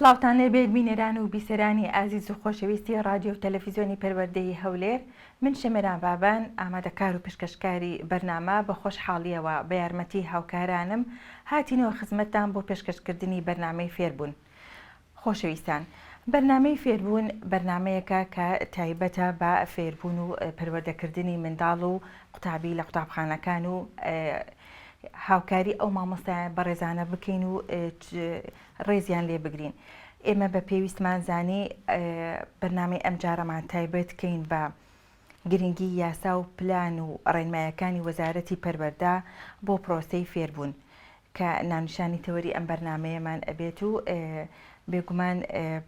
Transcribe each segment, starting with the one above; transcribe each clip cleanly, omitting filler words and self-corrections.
سلااوتان لەبێت بینەران و بیسەرانی ئازیز و خۆشەویستی رادیۆ و تەلەڤیزیۆنی پەروەردەی هەولێر، من شەمێران بابان ئامادەکار و پێشکەشکاری بەرنامە بە خۆشحاڵیەوە بە یارمەتی هاوکارانم هاتینەوە خزمەتتان بۆ پێشکەشکردنی بەرنامەی فێربوون. خۆشەویستان، بەرنامەی فێربوون بەرنمەیەکە کە تایبەتە بە فێربوون و پەروەردەکردنی منداڵ و قوتابی لە قوتابخانەکان و هاوکاری ئەو مامۆستایان بەڕێزانە بکەین و ڕێزیان لێ بگرین. ئێمە بە پێویستمان زانی بەرنامەی ئەم جارەمان تایبەت کەین بە گرنگی یاسا و پلان و ڕێنمایەکانی وەزارەتی پەروەردە بۆ پرۆسەی فێربوون کە ناونیشانی تەوەری ئەم بەرنمەیەمان ئەبێت و بێگومان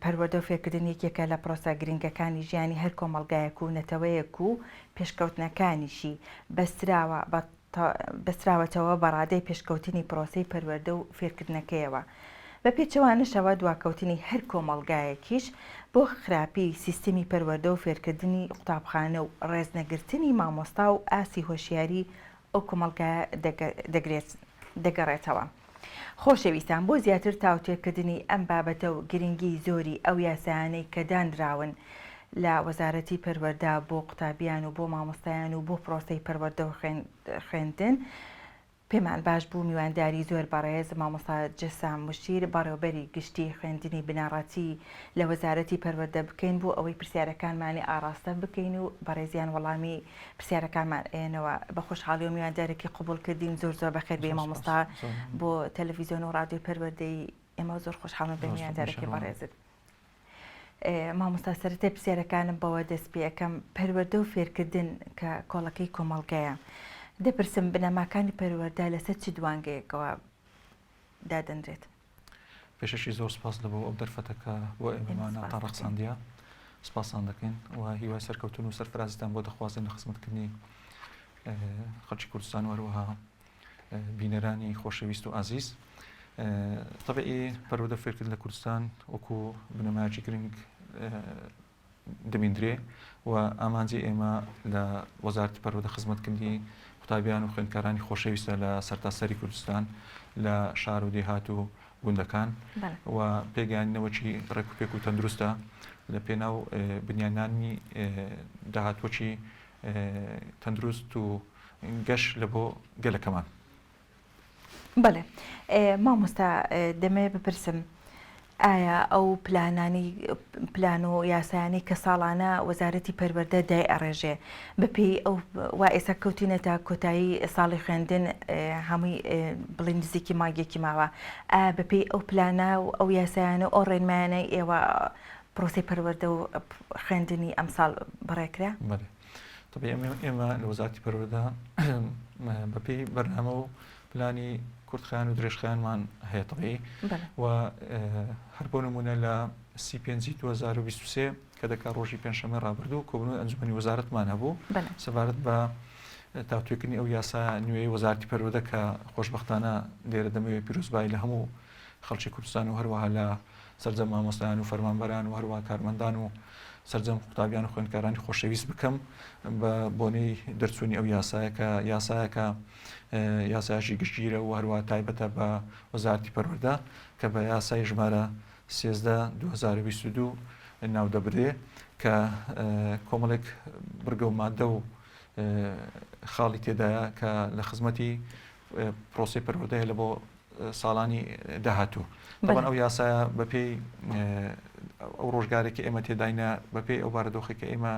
پەروەردە و فێرکردن یەکێکە لە پرۆسە گرنگەکانی ژیانی هەر کۆمەڵگایەک و نەتەوەیەک و پێشکەوتنەکانیشی بەستراوەتەوە بەڕادەی پێشکەوتنی پرۆسەی پەروەردە و فێرکردنەکەیەوە. بە پێچەوانشەوە دواکەوتنی هەر کۆمەڵگایەکیش بۆ خراپی سیستمی پەروەردە و فێرکردنی قوتابخانە و ڕێزنەگرتنی مامۆستا و ئاسی هۆشیاری ئەو کۆمەڵگایە دەگەڕێتەوە. خۆشەویستان، بۆ زیاتر تاوتێکردنی ئەم بابەتە و گرنگی زۆری ئەو یاسایانەی کە دانراون لە وەزارەتی پەروەردە بۆ قوتابیان و بۆ مامۆستایان و بۆ پرۆسەی پەروەردە و خوێندن، پێمان باش بوو میوانداری زۆر بەڕێز مامۆستا جەسام مشیر بەڕێوەبەری گشتی خوێندنی بناڕەتی لە وەزارەتی پەروەردە بکەین بۆ ئەوەی پرسیارەکانمانی ئاراستە بکەین و بەڕێزیان وەڵامی پرسیارەکانمان ئێنەوە. بە خۆشحاڵی و میواندارێکی قبول کردین. زۆر زۆر بەخێر بێ مامۆستا بۆ تەلەڤیزیۆن و رادیۆ پەروەردەی. ئێمە زۆر خۆشحاڵم بە میواندارێکی بەڕێزت. مامۆستا، سەرەتای پرسیارەکانم بەوە دەست پێ ئەەکەم. پەروەردە و فێرکردن کە کۆڵەکەی کۆمەڵگەیە، دەپرسم بنەماکانی پەروەردە لەسەر چ دوانگەیەکەوە دادەنرێت؟ پێشەشی زۆر سپاس لە بۆ ئەو دەرفەتەکە بۆ ئێمەمان تا ڕەقساندیە سپاسان دەکەین و هیوای سەرکەوتن و سەرفرازتان بۆ دەخوازن لە خزمەتکردنی خەڵکی کوردستان و هەروەها بینەرانی خۆشەویست و ئازیز. طبعی پەروەردە فێرکردن لە کوردستان وەکو بنەمایەکی گرنگ دەبیندرێ و ئامانجی ئێمە لە وەزارەتی پەروەردە خزمەتکردنی قوتابیان و خوێندکارانی خۆشەویستە لە سەرتاسەری کوردستان لە شار و دێهات و گوندەکان و پێگەیاندنەوەکی ڕێکوپێک و تەندروستە لە پێناو بنیانانی داهاتوەکی تەندروست و گەشت لە بۆ گەلەکەمان. بەڵێ مامۆستا، دەمەوێت بپرسم، ئایا ئەو پلان و یاسایانی کە ساڵانە وەزارەتی پەروەردە دای ئەڕێژێ بەپێی ئەو وا ئێستا کەوتینەتە کۆتایی ساڵی خوێندن هەمووی بڵێ نزیکی ماگێکی ماوە، بەپێی ئەو پلانە و ئەو یاسایانە و ئەو ڕێنمایانە ئێوە پرۆسەی پەروەردە و خوێندنی ئەم ساڵ بڕێکرا؟ بەڵێ، طبعی ئێمە لە وەزارەتی پەروەردە بەپێی بەرنامە و پلانی کوردخایان و درێژخایانمان هەیە طبعی و هەر بۆ نمونە لە 25/2023 کە دەکات ڕۆژی پێنجشەممە ڕابردوو کۆبنەوەی ئەنجومەنی وەزارەتمان هەبوو سەبارەت بە تاوتوێکردنی ئەو یاسا نوێی وەزارەتی پەروەردە کە خۆشبەختانە لێرە دەمەوێت پیرۆزبایی لە هەموو خەڵکی کوردستان و هەروەها لە سەرجەم مامۆستایان و فەرمانبەران و هەروەها کارمەندان و سەرجەم قوتابیان و خوێندکارانی خۆشەویست بکەم بە بۆنەی دەرچوونی ئەو یاسایەکە یاسایشی گشتگیرە و هەروەها تایبەتە بە وەزارەتی پەروەردە کە بە یاسای ژمارە 13/2022 ناودەبرێ کە کۆمەڵێک بڕگە و مادە و خاڵی تێدایە کە لە خزمەتی پرۆسەی پەروەردەیە لە بۆ ساڵانی داهاتوو. طبعاً ئەو یاسایە بەپێی ئەو ڕۆژگارێکی ئێمە تێداینە بەپێی ئەو بارەدۆخێکە ئێمە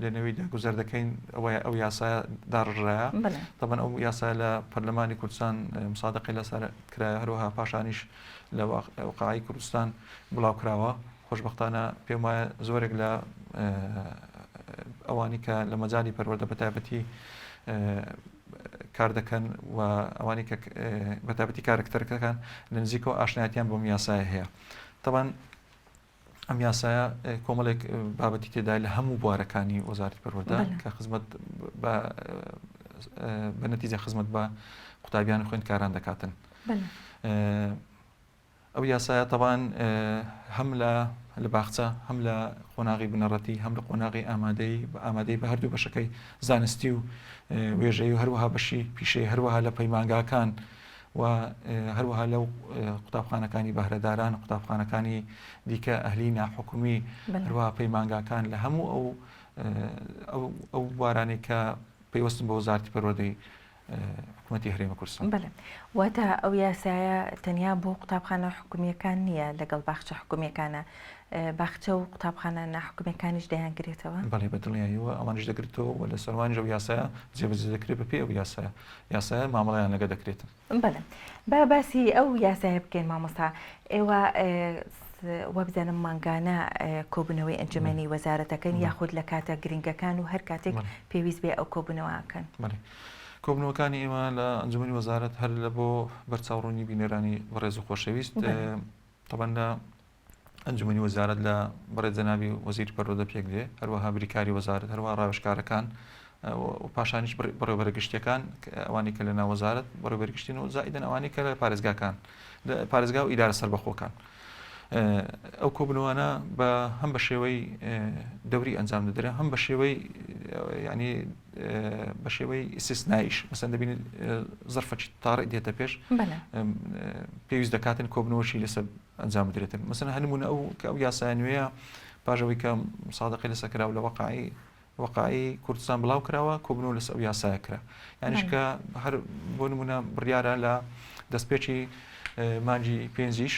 لە نێوی داگوزەر دەکەین ئەو یاسایە داڕژایە. طبعاً ئەو یاسایە لە پەرلەمانی کوردستان مسادقی لەسەر کرایە، هەروەها پاشانیش لە وەقاعی کوردستان بڵاوکراوە. خۆشبەختانە پێم وایە زۆرێک لە ئەوانی کە لە مەجالی پەروەردە بەتایبەتی کار دەکەن و ئەوانی کە بەتایبەتی کارکتەرەکەکان لە نزیکەوە ئاشنایەتیان بۆم یاسایە هەیە. طبعاً ئەم یاسایە کۆمەڵێک بابەتی تێدای لە هەموو بوارەکانی وەزارەتی پەروەردە کە خزمەت بە نەتیجە خزمەت بە قوتابیان و خوێندکاران دەکاتن. ئەو یاسایە طبعاً هەم لە باخچە، هەم لە قۆناغی بنەڕەتی، هەم لە قۆناغی ئامادەی بە هەردوو بەشەکەی زانستی و وێژەی و هەروەها بەشی پیشەی، هەروەها لە پەیمانگاکان و هەروەها لەو قوتابخانەکانی بەهرەداران قوتابخانەکانی دیکە ئەهلی ناحکومی هەروەها پەیمانگاکان لە هەموو ئەو بوارانەی کە پێوەستن بە وەزارەتی پەروەردەی حکوومەتی هەرێمی کوردستان. بەڵێ واتە ئەو یاسایە تەنیا بۆ قوتابخانە حکومیەکان نییە لەگەڵ باخچە حکومیەکانە باخچە و قوتابخانە ناحکومیەکانیش دەیانگرێتەوە؟ بەڵێ بەدڵنیاییەوە ئەوانش دەگرێتەوە و لە سەروانیش ئەو یاسایە جێبەجێ دەکرێت بەپێی ئەو یاسایە مامەڵەیان لەگە دەکرێتن. بەڵێ با باسی ئەو یاسایە بکەین مامۆستا. ئێوە وە بزانم مانگانە کۆبوونەوەی ئەنجومەنی وەزارەتەکەن یاخود لە کاتە گرنگەکان و هەر کاتێک پێویست بێ ئەو کۆبوونەوەکەن. کۆبوونەوەکانی ئێمە لە ئەنجومەنی وەزارەت هەر لە بۆ بەرچاوڕوونی بینەرانی بەڕێز و خۆشەویست طبعاً لە ئەنجومەنی وەزارەت لە بەڕێز جەنابی وەزیری پەروەردە پێک دێ هەروەها بریکاری وەزارەت هەروەها ڕاوێژکارەکان و پاشانیش بەڕێوەبەرگشتیەکان ئەوانی کە لە ناو وەزارەت بەڕێوەبەرگشتین و زائیدەن ئەوانی کە لە پارێزگاکان پارێزگا و ئیدارە سەربەخۆکان. ئەو کۆبوونەوانە هەم بە شێوەی دەوری ئەنجام دەدرێن هەم بە شێوەی ینی بە شێوەی ئیسtisناییش مەسەن دەبینێت زەرفەی تاڕێک دێتە پێش پێویست دەکاتن کۆبوونەوەشی لەسەر ئەنجام بدرێتن مەسەن هەنمونە ئەو یاسای نوێیە پاژەوەی کە سادقی لەسەر کراوە لە وەقاعی کوردستان بڵاو کراوە کۆبوونەوە لەسەر ئەو یاسایە کرا یانیش کە هەر بۆ نمونە بڕیارە لە دەستپێکی مانجی پێنجیش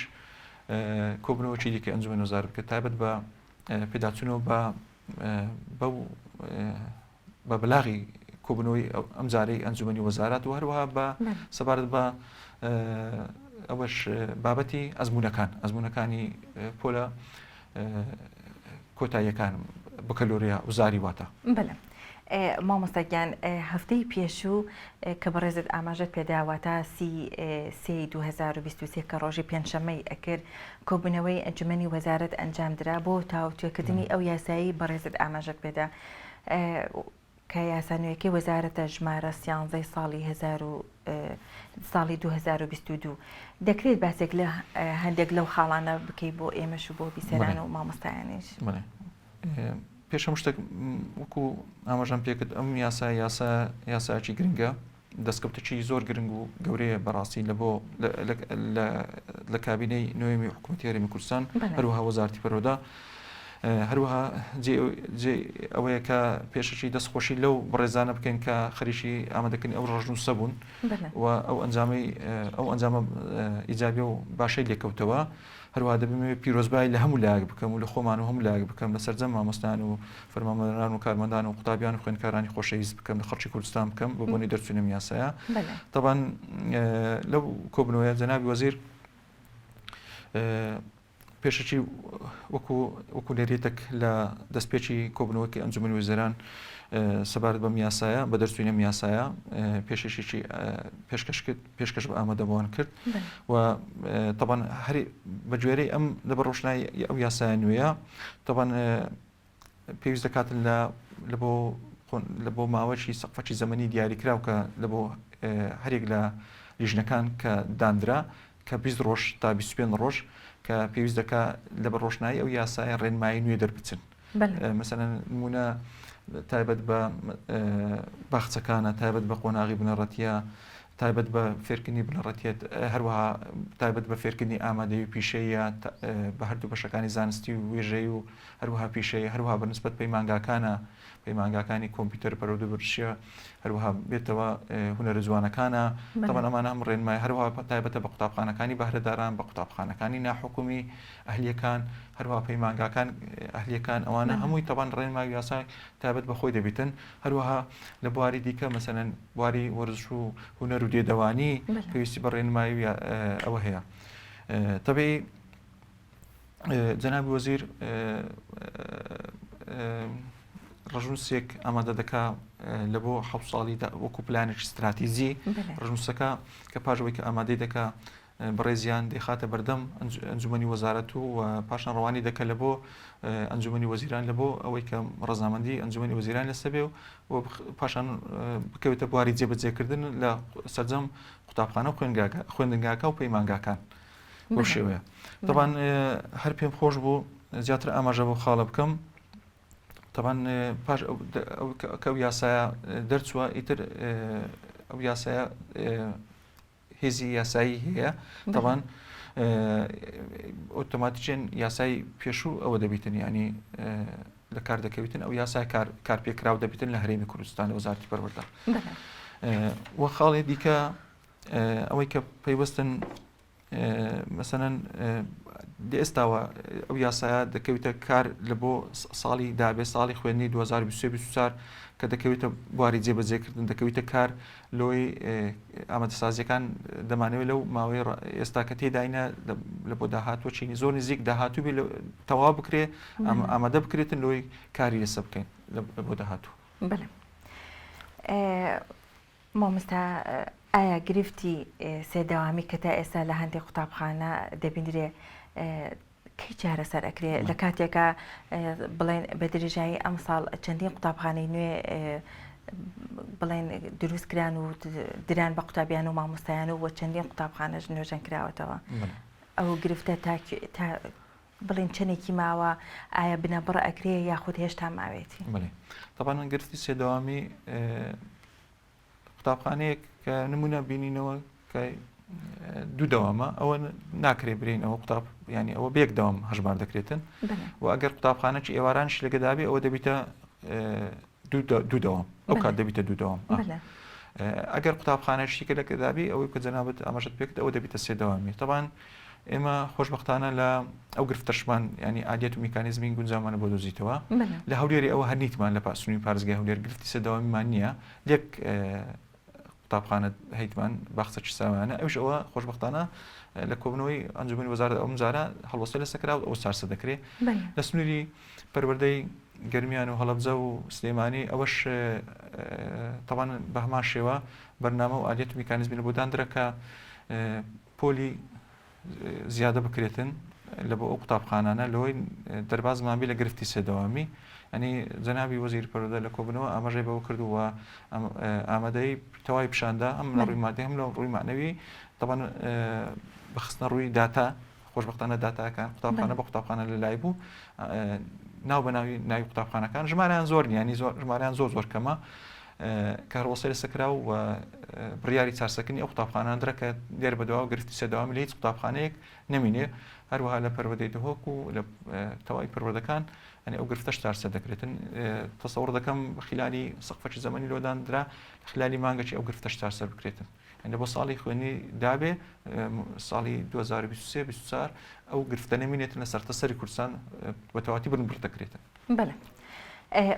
کۆبوونەوەی دیکە ئەنجومەنی وەزارەت بکە تایبەت بە پێداچوونەوە بە بەلاغی کۆبوونەوەی ئەم جارەی ئەنجومەنی وەزارەت و هەروەها بە سەبارەت بە ئەوەش بابەتی ئەزموونەکانی پۆلە کۆتاییەکان بکەلۆریا وزاری واتە. بەڵێ مامۆستاگیان هەفتەی پێشوو کە بەڕێزت ئاماژەت پێداواتە 2023 کە ڕۆژی پێنجشەممەی ئەکرد کۆبوونەوەی ئەنجومەنی وەزارەت ئەنجامدرا بۆ تاوتوێکردنی ئەو یاسایی بەڕێزت ئاماژەت پێدا کە یاسانوێکی وەزارەتە ژمارە 13 ساڵی 2022 دەکرێت باسێک لە هەندێک لەو خاڵانە بکەی بۆ ئێمەش و بۆ بیسەران و مامۆستایانیش. پێشەم شتێک وەکو ئاماژەم پێکرد ئەم یاسایەکی گرنگە دەستکەوتێکی زۆر گرنگ و گەورەیە بەڕاستی لە بۆ لە کابینەی نوێمی حکوومەتی هەرێمی کوردستان هەروەها وەزارەتی پەروەردە هەروەها ئەوەیە کە پێشەکی دەستخۆشی لەو بەڕێزانە بکەین کە خەریکی ئامادەکردنی ئەو ڕۆژنووسە بوون و ئەو ئەنجامە ئیجابی و باشەی لێکەوتەوە هەروەها دەبێت پیرۆزبایی لە هەموو لایەک بکەم و لە خۆمان و هەموو لایەک بکەم لە سەرجەم مامۆستان و فەرمانبەران و کارمەندان و قوتابیان و خوێندکارانی خۆشەویست بکەم لە خەڵکی کوردستان بکەم بۆ بۆنی دەرچوونە یاسایە. طبعاً لەو کۆبوونەوەیە جەنابی وەزیر پێشەکی وەکو لێرێتێک لە دەستپێکی کۆبوونەوەکی ئەنجومەنی وەزیران سەبارەت بەم یاسایە بە دەرچوونە یاسایە پێشەشێکی پێشکەش بە ئامادەبووان کرد و طبعاً هەری بەگوێرەی ئەم لەبەر ڕۆشنایی ئەو یاسایە نوێیە طبعاً پێویست دەکاتن لە بۆ ماوەی سەقفەی زەمەنی دیاریکراو کە لە بۆ هەرێک لە لیژنەکان کە دانرا کە 20 ڕۆژ تا 25 ڕۆژ کە پێویست دەکات لەبەر ڕۆشنایی ئەو یاسایە ڕێنمایی نوێ دەربچن مەسەلەن نمونە تایبەت بە باخچەکانە تایبەت بە قۆناغی بنەڕەتیە تایبەت بە فێرکردنی بنەڕەتیت هەروەها تایبەت بە فێرکردنی ئامادەی و پیشەیە بە هەردوو بەشەکانی زانستی و وێژەی و هەروەها پیشەیە هەروەها بەنسبەت پەیمانگاکانی کۆمپیوتەر پەرۆدە بەرشیە هەروەها بێتەوە هونەرە جوانەکانە طبعاً ئەمانە هەم ڕێنمای هەروەها تایبەتە بە قوتابخانەکانی بەهرەداران بە قوتابخانەکانی ناحکومی ئەهلیەکان هەروەها پەیمانگاکان ئەهلیەکان ئەوانە هەمووی طبعاً ڕێنمای یاسای تایبەت بە خۆی دەبێتن هەروەها لە بواری دیکە مەسەلەن بواری وەرزش و هونەر و دێدەوانی پێویستی بە ڕێنمایی ئەوە هەیە. طبعی جەنابی وەزیر ڕژنووسێک ئامادە دەکا لە بۆ 7 ساڵی وەکو پلانێکی استراتیژی ڕژنووسەکە کە پاژەوەی کە ئامادەی دەکا بەڕێزیان دەخاتە بەردەم ئەنجومەنی وەزارەت و پاشان ڕەوانی دەکە لە بۆ ئەنجومەنی وەزیران لە بۆ ئەوەی کە ڕەزامەندی ئەنجومەنی وەزیران لەسەبێ و پاشان بکەوێتە بواری جێبەجێکردن لە سەرجەم قوتابخانە و خوێندنگاکە و پەیمانگاکان بۆ شێوەیە. طبعاً هەر پێم خۆش بوو زیاتر ئاماژە بۆ خاڵە بکەم طبعاً پاش ئەو یاسایە دەرچووە ئیتر ئەو یاسایە هێزی یاسایی هەیە طبعاً ئۆتۆماتیکێن یاسای پێشوو ئەوە دەبیتن ینی لە کار دەکەوێتن ئەو یاسای کارپێکراو دەبیتن لە هەرێمی کوردستان لە وەزارەتی پەروەردە وە خاڵێ دیکە ئەوەی کە پەیوەستن مەسەنەن ئێستاوە ئەو یاسایە دەکەوێتە کار لە بۆ ساڵی دابێ ساڵی خوێندنی 2024 کە دەکەوێتە بواری جێبەجێکردن دەکەوێتە کار لۆی ئامادەسازیەکان دەمانەوێت لەو ماوەی ئێستا کە تێداینە لە بۆ داهاتوە چینی زۆر نزیک داهاتوو بێ تەواو بکرێ ئامادە بکرێتن لۆی کاری لەسەر بکەین لە بۆ داهاتوو. بەڵێ مامۆستا ئایا گرفتی سێداوامی کە تا ئێستا لە هەندێک قوتابخانە دەبینرێ کەی چارەسەر ئەکرێ لە کاتێکە بڵێن بە درێژایی ئەم ساڵ چەندین قوتابخانەی نوێ بڵێن دروستکران و دران بە قوتابیان و مامۆستایان و وە چەندین قوتابخانەش نوێژەن کراوەتەوە ئەو گرفتە تا بڵێن چەندێکی ماوە ئایا بنەبڕ ئەکرێ یاخود هێشتا ماوێتی؟ بڵێ طبعاً گرفتی سێداوامی قوتابخانەیەک کە نمونە بینینەوە کە دوو دەوامە ئەوە ناکرێ برین ئەوە قوتاب ینی ئەوە بێک دەوام هەژمار دەکرێتن و ئەگەر قوتابخانەی ئێوارانش لەگەدابێ ئەوە دەبیتە دوو دەوام ئەو کات دەبیتە دوو دەوام ئەگەر قوتابخانەشتی کە لەگەدابی ئەوەی کە جەنابەت ئاماژەت پێکرد ئەوە دەبیتە سێدەوامی طبعاً ئێمە خۆشبەختانە لە ئەو گرفتەشمان ینی عادەت و میکانیزمی گونجامانە بۆ دۆزیتەوە لە هەولێری ئەوە هەرنیتمان لە پاسوونی پارێزگای هەولێر گرفتی سێدەوامیمان نییە لێک قوتابخانە هەیتمان باخچە چساوانە ئەوش ئەوە خۆشبەختانە لە کۆبنەوەی ئەنجومەنی وەزارەت ئەو مزارە هەڵوەستە لە سەکرا و ئەو چارسە دەکرێت لە سنووری پەروەردەی گەرمیان و هەڵەبجە و سلێمانی ئەوەش تەوان بە هەمان شێوە بەرنامە و عادەت و میکانیزمی لە بۆ دانرا کە پۆلی زیادە بکرێتن لە بۆ ئەو قوتابخانانە لەوەی دەربازمان بێ لە گرفتی سێدەوامی ئەنی جەنابی وەزیری پەروەردە لە کۆبنەوە ئاماژەی بەوە کردووە ئامادەی تەواوی پیشاندا هەم لە ڕووی مادی هەم لە ڕووی معنەوی طبعاً بەخستنە ڕووی داتا خۆشبەختانە داتاکان قوتابخانە بە قوتابخانە لە لای بوو ناو بە ناوی قوتابخانەکان ژمارەیان زۆر ینی ژمارەیان زۆر کەمە کارۆسە لە سەکرا و بڕیاری چارسەکردنی ئەو قوتابخانە درەکە دێر بەدەوا و گرفتی سێدەوامی لە هیچ قوتابخانەیەک نەمینێ هەروەها لە پەروەردەی دهۆک و لە تەواوی پەروەردەکان ئەنی ئەو گرفتەش چارسە دەکرێتن تەسەوڕ دەکەم خلالی سەقفەی زەمەنی لۆدانرا خلالی مانگەی ئەو گرفتەش چارسە بکرێتن ئەنە بۆ ساڵی خوێنی دابێ ساڵی 2023 ئەو گرفتە نەمینێتن لە سەرتەسەری کوردستان بە تەواتی بڕ دەکرێتن. بەڵێ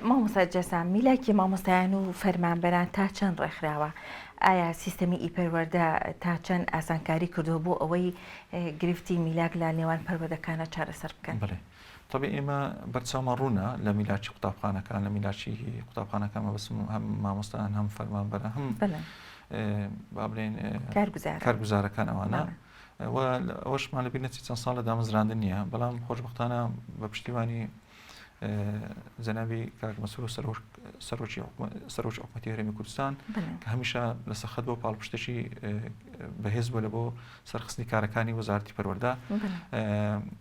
مامۆستا جەسام میلاکی مامۆستایان و فەرمانبەران تا چەند ڕێکخراوە ئایا سیستەمی ئیپەروەردە تا چەند ئاسانکاری کردو بۆ ئەوەی گرفتی میلاک لە نێوان پەروەردەکانە چارەسەر بکەن؟ بڵێ طبعا ئێمە بەرچاومان ڕوونە لە میلاکی قوتابخانەکان لە میلاکی قوتابخانەکان مەبەستم هەم مامۆستایان هەم فەرمانبەرە هەم با بڵێن کارگوزارەکان ئەوانە ئەوەشمان لەبیر نەچی چەند ساڵە دامەزراندن نییە بەڵام خۆشبەختانە بە پشتیوانی جەنابی کاک مەسوول و سەرۆکی حکومەتی هەرێمی کوردستان کە هەمیشە لە سەخت بۆ پاڵپشتێکی بەهێز بووە لە بۆ سەرخستنی کارەکانی وەزارەتی پەروەردە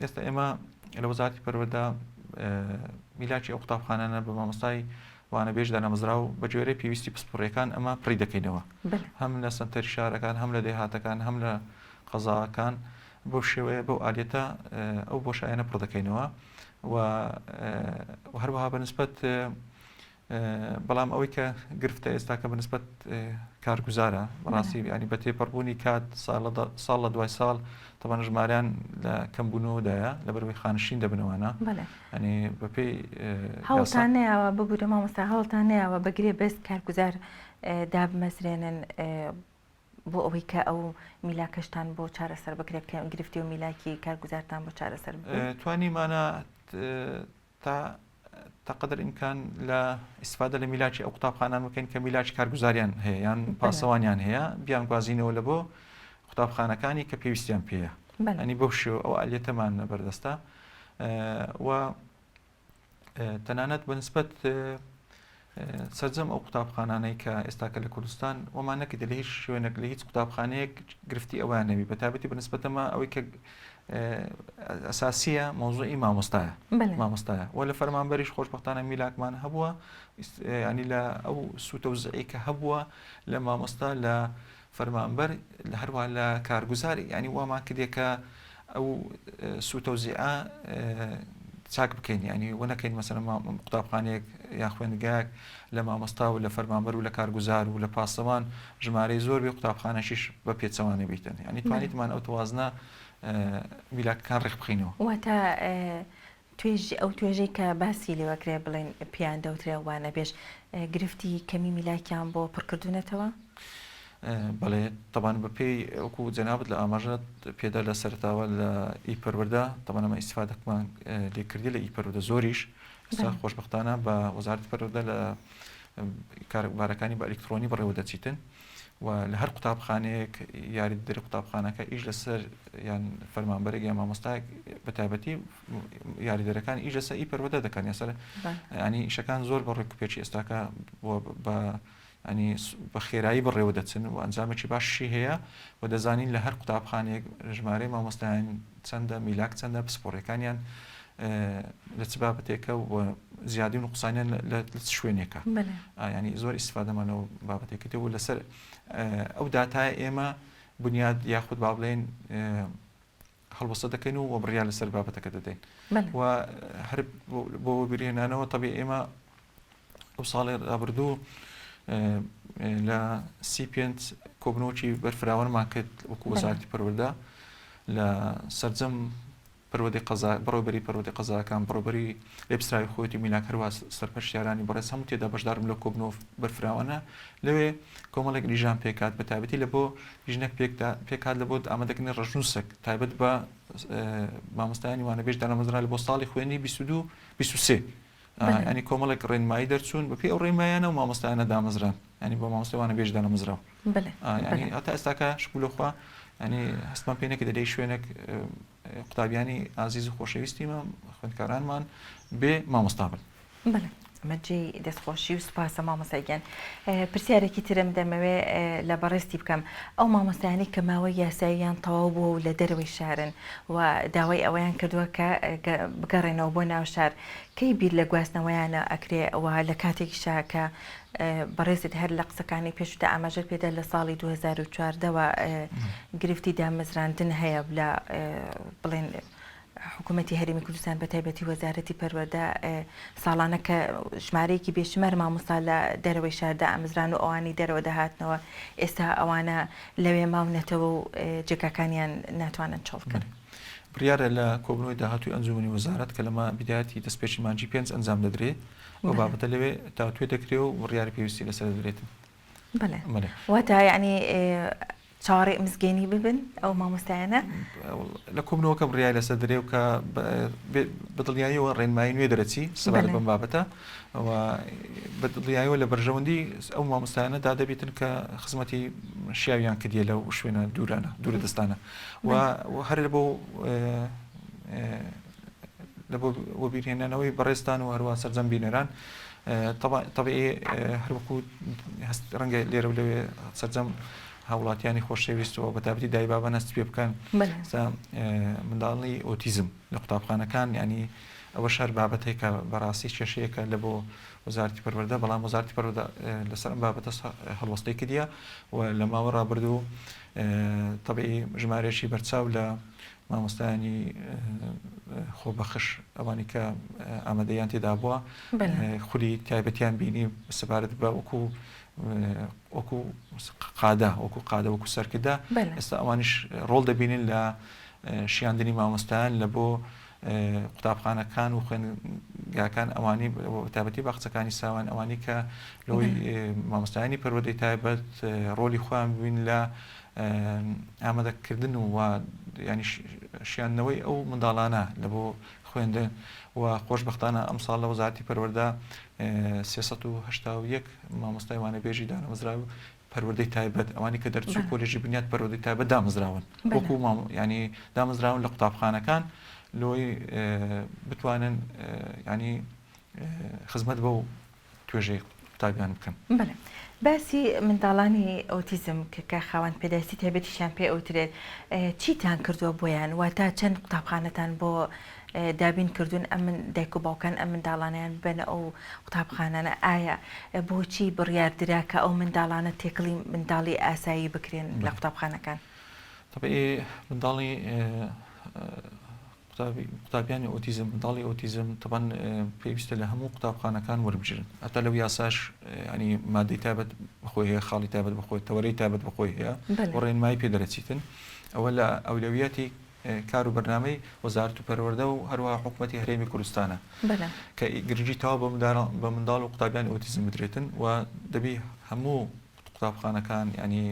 ئێستا ئێمە لە وەزارەتی پەروەردە میلاکی ئەو قوتابخانانە بە مامۆستای وانە بێژ دانەمەزرا و بە جۆرەی پێویستی پسپڕیەکان ئەمە پڕی دەکەینەوە هەم لە سنتەری شارەکان هەم لە دێهاتەکان هەم لە قەزاکان بۆ شێوەیە بەو ئالێتە ئەو بۆشایانە پڕ دەکەینەوە و هەروەها بەنسبەت بەڵام ئەوەی کە گرفتە ئێستا کە بەنسبەت کارگوزارە بەڕاستی ینی بە تێپەڕبوونی کات ساڵ لە دوای ساڵ تەوان ژماریان لە کەمبوونەوەدایە لە بەروی خانشین دەبنەوەنە ئەنی بەپێی هەوڵتان نەیاوە ببوورە مامۆستا هەوڵتان نەیاوە بەگرێ بەست کارگوزار دابمەزرێنن بۆ ئەوەی کە ئەو میلاکەشتان بۆ چارەسەر بکرێت کە گرفتی و میلاکی کارگوزارتان بۆ چارەسەر توانیمانە تا قدر ئیمکان لە ئیسفادە لە میلاکی ئەو قوتابخانان بکەین کە میلاکی کارگوزاریان هەیە یان پاسەوانیان هەیە بیان گوازینەوە لە بۆ قوتابخانەکانی کە پێویستیان پێیە ئەنی بەو شێوە ئەو ئالێتەمان بەردەستە و تەنانەت بەنسبەت سەرجەم ئەو قوتابخانانەی کە ئێستاکە لە کوردستان وەمان نەکرد لە هیچ شوێنێک لە هیچ قوتابخانەیەک گرفتی ئەویان نەبی بە تایبەتی بەنسبەتەمە ئەوەی کە ئەساسیە مۆزوعی مامۆستایە و لە فەرمانبەریش خۆشبەختانە میلاکمان هەبووە ینی لە ئەو سوتەوزعی کە هەبووە لە مامۆستا لە فەرمانبەر لە هەروە لە کارگوزاری ینی وامان کردێکە ئەو سوتەوزیعە چاک بکەین ینی وە نەکەین مەسەن قوتابخانەیەک یا خوێندگایەک لە مامۆستا و لە فەرمانبەر و لە کارگوزار و لە پاسەوان ژمارەی زۆر بێ قوتابخانەشیش بە پێچەوانە بیتن ینی توانیتمان ئەو توازنە میلاکەکان ڕێک بخینەوە واتە ئەو توێژەی کە باسی لێوەکرێ بڵێن پیان دەوترێ وانە بێش گرفتی کەمی میلاکیان بۆ پڕکردوونەتەوە؟ بەڵێ طبعاً بەپێی وەکو جەنابەت لە ئاماژەت پێدا لە سەرتاوە لە ئیپەروەردە طبعاً ئەمە ئیستیفادەمان لێکردی لە ئیپەروەردە زۆریش ئێستا خۆشبەختانە بە وەزارەتی پەروەردە لە کارەبارەکانی بە ئەلکترۆنی بەڕێوە دەچیتن و لە هەر قوتابخانەیەک یاریدەری قوتابخانەکە ئیش لەسەر یان فەرمانبەرێک یان مامۆستایەک بە تایبەتی یاریدەرەکان ئیش لەسەر ئیپەروەردە دەکەن یاسەر ینی ئیشەکان زۆر بە ڕێکوپێکی ئێستاکە بە ینی بە خێرایی بەڕێوە دەچن و ئەنجامێکی باشی هەیە و دەزانین لە هەر قوتابخانەیەک ژمارەی مامۆستایان چەندە میلاک چەندە پسپۆڕەکانیان لە چ بابەتێکە و زیادی و نقصانیان لە شوێنێکە ینی زۆر ئیسفادەمانەوە بابەتێکەوە و لەسەر ئەو داتای ئێمە بنیاد یاخود با بڵێن هەڵوەسە دەکەین و بڕیان لەسەر بابەتەکە دەدەین و هەر بۆ بیرهێنانەوە تەبێ ئێمە ئەو ساڵی ڕابردوو لە سیپێنت کۆبنەوەکی بەرفراوانمان کرد وەکو وەزارەتی پەروەردە لە سەرجەم بەڕێوەبەری پەروەردەی قەزاکان بەڕێوەبەری لێپسراوی خۆیەتی میلاک هەروە سەرپەرشتیارانی بەڕێز هەموو تێدا بەشدارم لە کۆبنەوە بەرفراوانە لەوێ کۆمەڵێک لیژان پێکات بە تایبەتی لە بۆ لیژنێک پێکات لە بۆ ئامادەکردنی ڕەشنووسێک تایبەت بە مامۆستایانی وانەبێژ دانەمەزرا لە بۆ ساڵی خوێنی 22-23 ینی کۆمەڵێک ڕێنمایی دەرچوون بەپێی ئەو ڕێنمایانە و مامۆستایانە دامەزران ینی بۆ مامۆستایانە بێژ دانەمەزراوە ینی هەتا ئێستاکە شکولەخوا ینی هەستمان پێنێکی دەدەی شوێنێک قوتابیانی ئازیز و خۆشەویستیمە خوێندکارانمان بێ مامۆستا بن. ئەمەجێ دەستخۆشی و سوپاسە مامۆستایگیان. پرسیارێکی ترم دەمەوێ لە بەڕێستی بکەم ئەو مامۆستایانی کە ماوەی یاساییان تەواو بووە و لە دەروی شارن و داوای ئەوەیان کردووە کە بگەڕێنەوە بۆ ناو شار کەی بیر لە گواستنەوەیانە ئەکرێ و لە کاتێکی شاکە بەڕێزت هەر لە قسەکانی پێشدا ئاماژەت پێدا لە ساڵی 2014ەوە گرفتی دامەزراندن هەیە لە بڵێن حکوومەتی هەرێمی کوردستان بە تایبەتی وەزارەتی پەروەردە ساڵانە کە ژمارەیەکی بێشمەر مامۆستا لە دەرەوەی شاردا ئامزران و ئەوانی دەرەوە دەهاتنەوە ئێستا ئەوانە لەوێ ماونەتەوە و جێگاکانیان ناتوانن چۆڵکەن. بڕیارە لە کۆبنەوەی داهاتووی ئەنجومەنی وەزارەت کە لەمە بدایەتی دەستپێکی مانجی 5 ئەنجام دەدرێت و بابەتە لەوێ تاوتوێ دەکرێت و بڕیاری پێویستی لەسەر دەدرێتن. بەڵێ واتە یعنی چاوەڕێ مزگەینی ببن ئەو مامۆستایانە لە کۆبنەوەکە بڕیای لەسەر دەرێ و کە بەدڵنیاییەوە ڕێنمایی نوێ دەرەچی سەبارەت بەم بابەتە و بەدڵنیاییەوە لە بەرژەوەندی ئەو مامۆستایانە دادەبێتن کە خزمەتی شیاویان کردیە لەو شوێنە دوورە دەستانە و هەر لە بۆ وەبیرهێنانەوەی بەڕێستان و هەروە سەرجەم بینەران طبعی هەر وەکو ڕەنگە لێرە و لەوێ سەرجەم هاوڵاتیانی خۆشەویستەوە بە تایبەتی دایبابە نەست پێ بکەن منداڵی ئۆتیزم لە قوتابخانەکان ینی ئەوە شار بابەتێکە بەڕاستی کێشەیەکە لە بۆ وەزارەتی پەروەردە بەڵام وەزارەتی پەروەردە لەسەر بابەتە هەڵوەستەی کردیە و لە ماوە ڕابردوو طبعی ژمارەیەکی بەرچاو لە مامۆستایانی خۆبەخش ئەوانی کە ئامادەیان تێدا بووە خولی تایبەتیان بینی سەبارەت بە وەکو قادە وەکو سەرکردا ئێستا ئەوانیش ڕۆڵ دەبینن لە شیاندنی مامۆستایان لە بۆ قوتابخانەکان و خوێنگاکان ئەوانی تایبەتی باخچەکانی ساوان ئەوانی کە لەوەی مامۆستایانی پەروەردەی تایبەت ڕۆلی خۆیان ببین لە ئامادەکردن و ینی شیاندنەوەی ئەو منداڵانە لە بۆ خوێندن و خۆشبەختانە ئەم ساڵ لە وەزارەتی پەروەردە 381 مامۆستای وانەبێژی دانەمەزرا و پەروەردەی تایبەت ئەوانی کە دەرچوو کۆلێژی بنیاد پەروەردەی تایبەت دامەزراون وەکو ینی دامەزراون لە قوتابخانەکان لۆی بتوانن ینی خزمەت بە و توێژەی قوتابیان بکەن. باسی منداڵانی ئۆتیزم کە خاوەن پێداستی تایبەتیشان پێ ئەوترێت چیتان کردووە بۆیان واتە چەند قوتابخانەتان بۆ دابین کردوون ئەم دایک و باوکان ئەم منداڵانیان بنە ئەو قوتابخانانە ئایا بۆچی بڕیاردرا کە ئەو منداڵانە تێکڵی منداڵی ئاسایی بکرێن لە قوتابخانەکان؟ طبعا منداڵی قوتابیانی ئۆتیزم منداڵی ئۆتیزم طبعا پێویستە لە هەموو قوتابخانەکان وەربژن هەتا لەو یاساش ینی مادەی تایبەت بەخۆی هەیە خاڵی تایبەت بخۆی تەوەرەی تایبەت بخۆی هەیە ڕێنمایی پێ دەرەچیتن ئەوە لە ئەولەویەتی کار و بەرنامەی وەزارەت و پەروەردە و هەروەها حکوومەتی هەرێمی کوردستانە کە گرنگی تاوا بە منداڵ و قوتابیانی ئۆتیزم بدرێتن و دەبی هەموو قوتابخانەکان ینی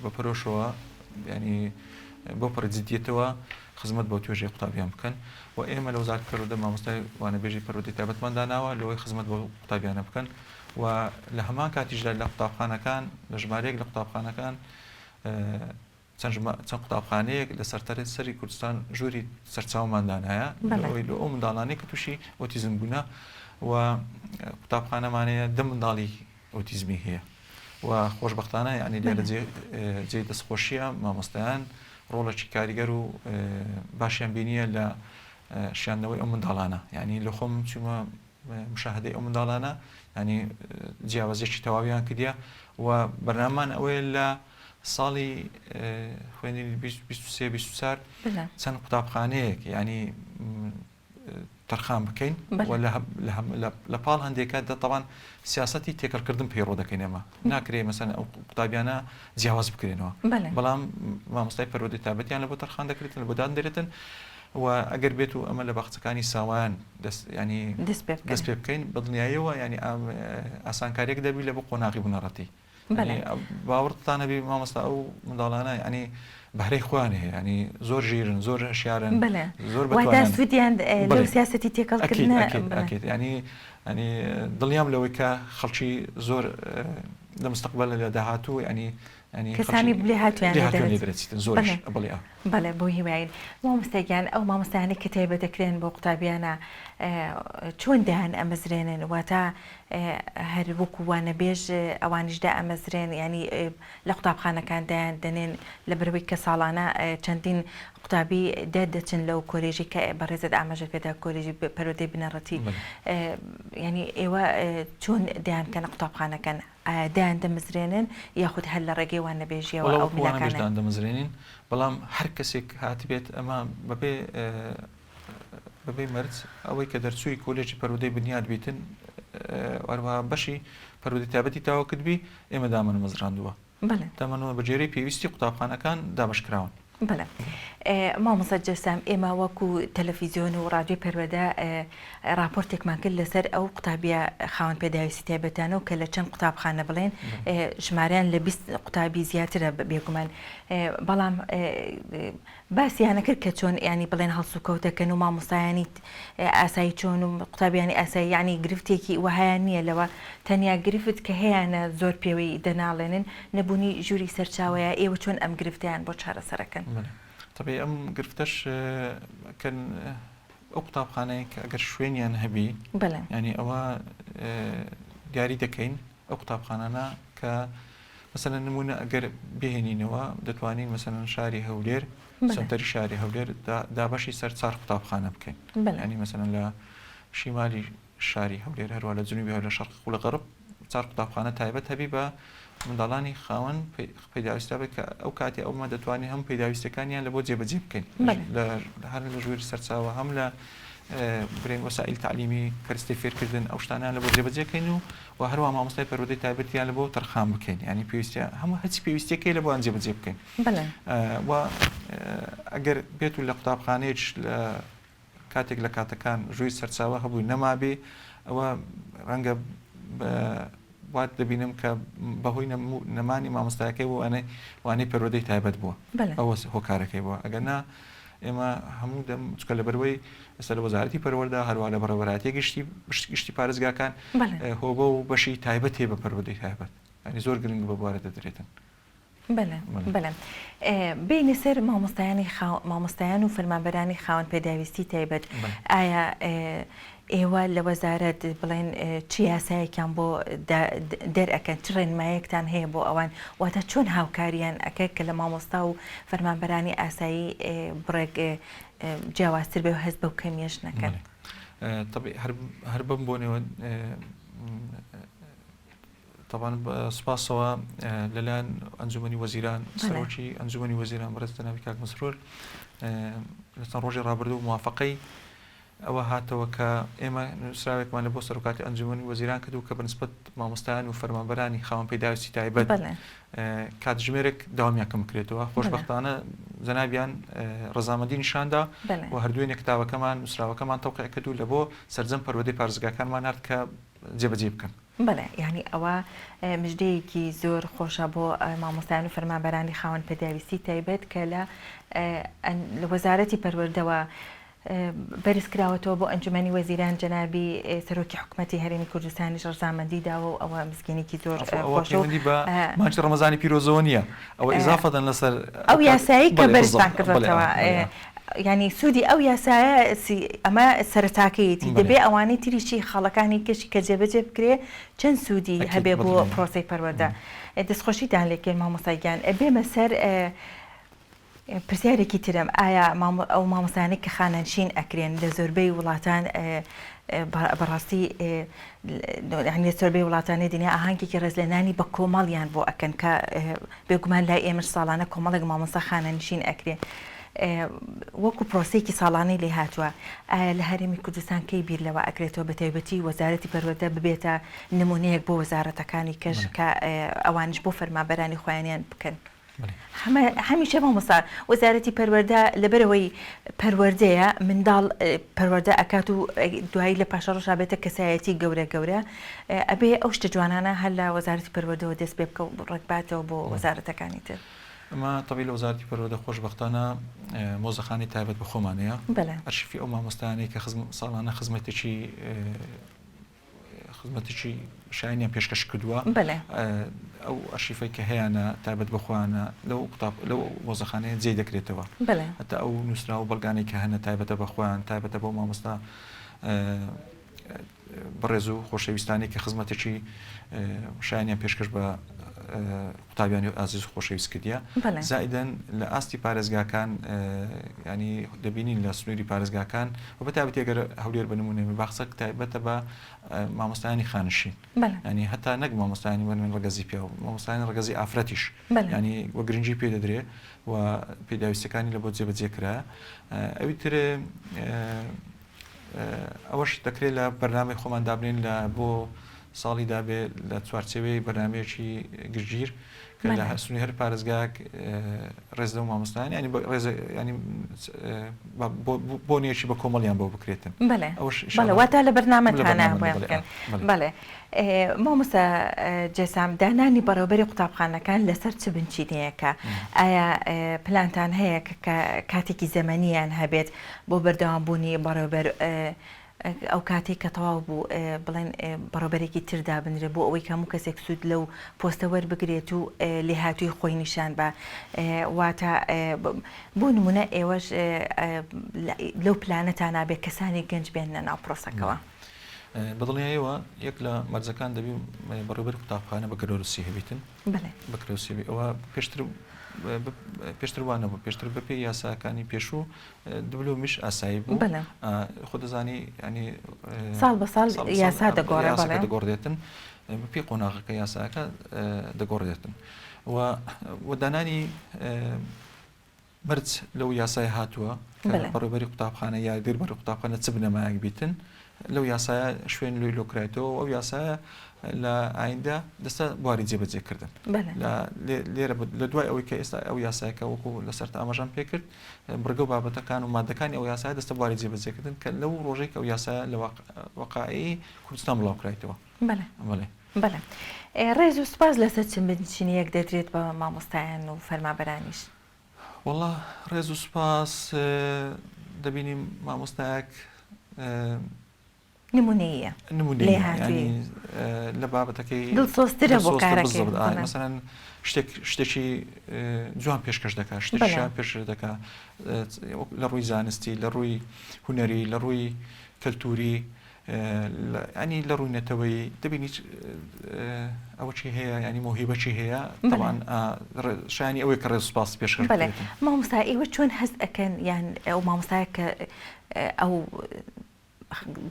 بە پرۆشەوە ینی بۆ پڕجدیەتەوە خزمەت بۆ توێژەی قوتابیان بکەن و ئێمە لە وەزارەتی پەروەردە مامۆستای وانەبێژی پەروەردەی تایبەتمەنداناوە لەوەی خزمەت بۆ قوتابیانە بکەن و لە هەمان کاتیشدا لە قوتابخانەکان لە ژمارەیەک لە قوتابخانەکان چەند قوتابخانەیەک لە سەری کوردستان ژووری سەرچاوماندان هەیە لەوەی لە ئەو منداڵانەی کە تووشی ئۆتیزم بوونە و قوتابخانەمانەیە 10 منداڵی ئۆتیزمی هەیە و خۆشبەختانە ینی لێرە جێ دەستخۆشیە مامۆستایان ڕۆڵێکی کاریگەر و باشیان بینیە لە شیاندنەوەی ئەو منداڵانە ینی لە خۆم چوومە مشاهدەی ئەو منداڵانە ینی جیاوازێکی تەواویان کردیە و بەرنامان ئەوەیە لە ساڵی خوێنی 23 چەند قوتابخانەیەک ینی تەرخان بکەین لە پاڵ هەندێکات دەتەوان سیاسەتی تێکەڵکردن پەیڕۆ دەکەین ئێمە ناکرێ مەسەن ئەو قوتابیانە جیاواز بکرێنەوە بەڵام مامۆستای پەروەردەی تایبەتیان لە بۆ تەرخان دەکرێتن بۆ دان دەرێتن و ئەگەر بێت و ئەمە لە باخچەکانی ساوایان ینی دەست پێ بکەین بەدڵنیاییەوە ینی ئاسانکاریەک دەبی لە بۆ قۆناغی بنەڕەتی باوەڕتانەبی مامۆستا ئەو منداڵانە ینی بەهرەی خوان هەیە ینی زۆر ژیرن زۆر هەشیارن زۆر بەسوودیان لەو سیاسەتی تێکەڵکردن ینی دڵنیام لەوەی کە خەڵکی زۆر لە مستەقبەل لە داهاتوو ینی کەسانی بلێ هاتویان دەرەچیتن زۆرش بڵێ بەڵێ بۆ هیوایین مامۆستایان ئەو مامۆستایانی کە تایبەت دەکرێن بۆ قوتابیانە چۆن دەیان ئەمەزرێنن واتە هەر وەکو وانەبێژ ئەوانیشدا ئەمەزرێن ینی لە قوتابخانەکان دایان دەنێن لە بەرەوەی کە ساڵانە چەندین قوتابی دەچن لەو کۆلێژی کە بەڕێزت ئاماژە پێدا کۆلێژی پەروەردەی بنەڕەتی ینی ئێوە چۆن دەیان کەنە قوتابخانەکان دایان دەمەزرێنن یاخود هەر لە ڕێگەی وانەبێژیەوە ئەو ملەکانیان دەمەزرێنین بەڵام هەر کەسێک هاتبێت ئەمە بەبێ مەرج ئەوەی کە دەرچووی کۆلێجی پەروەردەی بنیاد بیتن وەروە بەشی پەروەردەی تایبەتی تاوا کردبی ئێمە دامەنە مەزراندووە دامەنەوە بەجێرەی پێویستی قوتابخانەکان دابەشکراون بەڵێ مامۆستا جەسام ئێمە وەکو تەلەڤیزیۆن و ڕادیۆی پەروەردە راپۆرتێکمان کرد لەسەر ئەو قوتابیە خاوەن پێداویستی تایبەتانە و کە لە چەند قوتابخانە بڵێن ژمارەیان لە 20 قوتابی زیاترە بێگومان بەڵام باسییانە کرد کە چۆن ینی بڵێن هەڵسوکەوتەکەن و مامۆستایانی ئاسایی چۆن و قوتابیانی ئاسایی ینی گرفتێکی وهیان نییە لەوە تەنیا گرفت کە هەیەە زۆر پێوەی دەناڵێنن نەبوونی ژووری سەرچاوەیە ئێوە چۆن ئەم گرفتیان بۆ چارەسەرەکەن طبعا ئەم گرفتەش کەن ئەو قوتابخانەیە کە ئەگەر شوێنیان هەبی ینی ئەوە دیاری دەکەین ئەو قوتابخانانە کە مەسەلەن نمونە ئەگەر بهێنینەوە دەتوانین مەسەلەن شاری هەولێر سنتەری شاری هەولێر دابەشی سەر 4 قوتابخانە بکەین ینی مەسەلەن لە شیمالی شاری هەولێر هەروە لە جنوبی هەولێر لە شەرق و لە غەرب 4 قوتابخانە تایبەت هەبی بە منداڵانی خاوەن پێداویستە بێت کە ئەو کاتی ئەومە دەتوانین هەم پێداویستەکانیان لە بۆ جێبەجێ بکەین هەر لە ژووری سەرچاوە هەم لە برێن وەسائیل تعلیمی کەرستی فێرکردن ئەو شتانیان لە بۆ جێبەجێکەین و هەروە مامۆستای پەروەردەی تایبەتیان لە بۆ تەرخان بکەین ینی پێویستە هەموو هەچی پێویستەکەی لە بۆیان جێبەجێ بکەین و ئەگەر بێت و لە قوتابخانەیەک لە کاتێک لە کاتەکان ژووری سەرچاوە هەبووی نەمابێ ئەوە ڕەنگە وات دەبینم کە بەهۆی نەمانی مامۆستایەکەی بۆ وانەی پەروەردەی تایبەت بووە ئەوە هۆکارەکەی بووە ئەگەر ئێمە هەموو چکە لە بەروەی ئێستا لە وەزارەتی پەروەردە هەروە لە بەڕێوەبەرایەتی گشتی پارێزگاکان هۆبە و بەشی تایبەت هەیە بە پەروەردەی تایبەت ینی زۆر گرنگ بە بوارە دەدرێتن بەڵێ بینی سەر مامۆستایان و فەرمانبەرانی خاوەن پێداویستی تایبەت ئایا ئێوە لە وەزارەت بڵێن چی یاسایەکیان بۆ دەرئەکەن چ ڕێنمایەکتان هەیە بۆ ئەوان واتە چۆن هاوکاریان ئەکە کە لە مامۆستا و فەرمانبەرانی ئاسایی بڕێک جیاوازتر بێ و هەست بەو کەمیەش نەکەن طبعا هەر بەم بۆنەوە طبعا سپاسەوە لەلایەن ئەنجومەنی وەزیران سەرۆکی ئەنجومەنی وەزیران بەڕێز جەنابی کاک مسرور لەسەر ڕۆژی ڕابردوو موافقەی ئەوە هاتەوە کە ئێمە نووسراوێکمان لە بۆ سەرۆکاتی ئەنجومەنی وەزیران کردو کە بەنسبەت مامۆستایان و فەرمانبەرانی خاوەن پێداویستی تایبەت کاتژمێرێک داوامیان بکرێتەوە خۆشبەختانە جەنابیان ڕەزامەندی نیشاندا و هەردووێنێ کتابەکەمان نووسراوەکەمان تەوقیع کردو لە بۆ سەرجەم پەروەردەی پارێزگاکانمان هات کە جێبەجێ بکەن. بەڵێ یعنی ئەوە مژدەیەکی زۆر خۆشە بۆ مامۆستایان و فەرمانبەرانی خاوەن پێداویستی تایبەت کە لە وەزارەتی پەروەردەوە بەرز کراوەتەوە بۆ ئەنجومەنی وەزیران جەنابی سەرۆکی حکوومەتی هەرێمی کوردستانیش ڕەزامەندی داوە و ئەوە مسگێنێکی زۆر خۆش مانچ ڕەمەزانی پیرۆزەوە نییە ئەوە ئیزافەدەن لەسەر ئەو یاسایی کە بەرزتان کردەوە ینی سوودی ئەو یاسایە ئەمە سەرتاکەیەتی دەبێ ئەوانەی تریشی خەڵەکانی کەشی کە جێبەجێ بکرێ چەند سوودی هەبێ بۆ پرۆسەی پەروەردە دەستخۆشیتان لێکێن مامۆستایان بێمە سەر پرسیارێکی ترم ئایا ئەو مامۆستایانەی کە خانەنشین ئەکرێن لە زۆربەی وڵاتان بەڕاستی لە زۆربەی وڵاتانی دنیا ئاهەنگێکی ڕێزلێنانی بە کۆمەڵیان بۆ ئەکەن کە بێگومان لای ئێمەش ساڵانە کۆمەڵێک مامۆستا خانەنشین ئەکرێ وەکو پرۆسەیەکی ساڵانەی لێ هاتووە لە هەرێمی کوردستان کەی بیر لەوە ئەکرێتەوە بە تایبەتی وەزارەتی پەروەردە ببێتە نمونەیەک بۆ وەزارەتەکانی کەش کە ئەوانش بۆ فەرمانبەرانی خۆیانیان بکەن. هەمیشە مامۆستا وەزارەتی پەروەردە لەبەرەوەی پەروەردەیە منداڵ پەروەردە ئەکات و دوایی لە پاشە ڕۆژا بێتە کەسایەتی گەورە ئەبێ ئەو شتە جوانانە هەر لە وەزارەتی پەروەردەوە دەست پێ بکە و ڕێکباتەوە بۆ وەزارەتەکانی تر. ئەمە تەبی لە وەزارەتی پەروەردە خۆشبەختانە مۆزەخانی تایبەت بە خۆمانەیە ئەرشیفی ئەو مامۆستایانەی کە ساڵانە خزمەتێکی شایانیان پێشکەش کردووە ئەو ئەرشیفەی کە هەیەە تایبەت بەخۆیانە لەو مۆزەخانەیە جێ دەکرێتەوە هەتا ئەو نووسرا و بەڵگانی کە هەنە تایبەتە بەخۆیان تایبەتە بۆ مامۆستا بەڕێز و خۆشەویستانی کە خزمەتێکی شایانیان پێشکەش بە قوتابیانی و ئازیز خۆشەویست کردیە زائیدەن لە ئاستی پارێزگاکان ینی دەبینین لە سنووری پارێزگاکان و بەتابەت ئەگەر هەولێر بنمونێ باخسە تایبەتە بە مامۆستایانی خانشین ینی هەتا نەک مامۆستایانی وەرمێن ڕەگەزی پێ و مامۆستایانی ڕەگەزی ئافرەتیش ینی وە گرنگی پێ دەدرێ و پێداویستەکانی لە بۆ جێبەجێکرا ئەوی تر ئەوەش دەکرێت لە بەرنامەی خۆمان دابنین لە بۆ ساڵی دابێ لە چوارچێوەی بەرنمەیەکی گرژیر کە لە هەرسنی هەر پارێزگاک ڕێزدە و مامۆستایان ینی بۆنیەکی بە کۆمەڵیان بۆ بکرێتن واتە لە بەرنامەتانە بۆیان بکەن بەڵێ مامۆستا جێسام دانانی بەڕێوەبەری قوتابخانەکان لەسەر چ بنچینەیەکە ئایا پلانتان هەیە کە کاتێکی زەمەنیان هەبێت بۆ بەردەوامبوونی بەڕێوەبەر ئەو کاتێک کە تەواو بوو بڵێن بەڕێوەبەرێکی تردا بنرێ بۆ ئەوەی کە هەموو کەسێک سوود لەو پۆستە وەربگرێت و لێهاتووی خۆی نیشان بە واتە بۆ نمونە ئێوەش لەو پلانەتان نابێت کەسانی گەنج بێنە ناو پرۆسەکەەوە. بەدڵنیایەوە یەک لە مەرجەکان دەبی بەڕێوەبەر قوتابخانە بە گەرۆسی هەبێتن بەکرۆسی ئەوە پێشتر وانە بوو پێشتر بەپێ یاساکانی پێشوو دبلومیش ئاسایی بوو خۆ دەزانی ینی ساڵ بە ساڵ یاسا دەگۆڕێتن بەپێ قۆناغەکە یاساکە دەگۆڕێتن و دانانی مرج لەو یاسای هاتووە بەڕێوەبەری قوتابخانە یاگر بەرە قوتابخانە چ بنەمایەک بیتن لەو یاسایە شوێن لۆی لۆکرایەوە ئەو یاسایە لە ئایندا دەستە بواری جێبەجێکردن لێرە لە دوای ئەوەی کە ئێستا ئەو یاسایەکە وەکو لەسەر ئاماژان پێکرد بڕگە و بابەتەکان و مادەکانی ئەو یاسایە دەستە بواری جێبەجێکردن کە لەو ڕۆژێک ئەو یاسایە لە واقعی کوردستان بڵاوکرایەوە. بەڵێ ڕێز و سوپاس لەسەر چ بنچینەیەک دەدرێت بە مامۆستایان و فەرمانبەرانیش؟ وەڵڵا ڕێز و سوپاس دەبینیم مامۆستایەک نمونەیە ینی لە بابەتەکەی دڵسۆزترە بۆ کارەکە مەسەن شتێکی جوان پێشکەش دەکات شتێکیان پێش دەکات لە ڕووی زانستی لە ڕووی هونەری لە ڕووی کەلتوری ینی لە ڕووی نەتەوەی دەبینیت ئەوە چی هەیە ینی مۆهیبەچی هەیە طبعاً شایانی ئەوەی کە ڕێزسوپاس پێشکەش بڵێ مامۆستا ئێوە چۆن هەست ئەەکەن یان ئەو مامۆستایە کە ئەو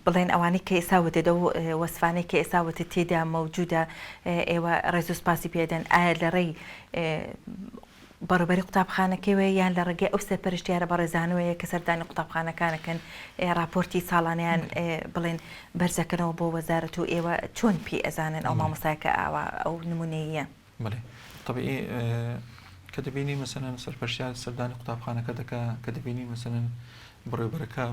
بڵێن ئەوانەی کە ئێساوتە و وەسفانەی کە ئێساوتە تێدا مەوجودە ئێوە ڕێز و سپاسی پێدەن ئایا لە ڕێی بەڕوبەری قوتابخانەکەوێ یان لە ڕێگەی ئەو سەرپەرشتیارە بە ڕێزانەوەیە کە سەردانی قوتابخانەکانەکەن راپۆرتی ساڵانیان بڵێن بەرزەکەنەوە بۆ وەزارەت و ئێوە چۆن پێ ئەزانن ئەو مامۆستایکە ئاوا ئەو نمونەیە بڵێ طبیعی کە دەبینی مەسەلەن سەرپەرشتیار سەردانی قوتابخانەکە دەکا کە دەبینی مەسەلەن بڕێوەبەرەکە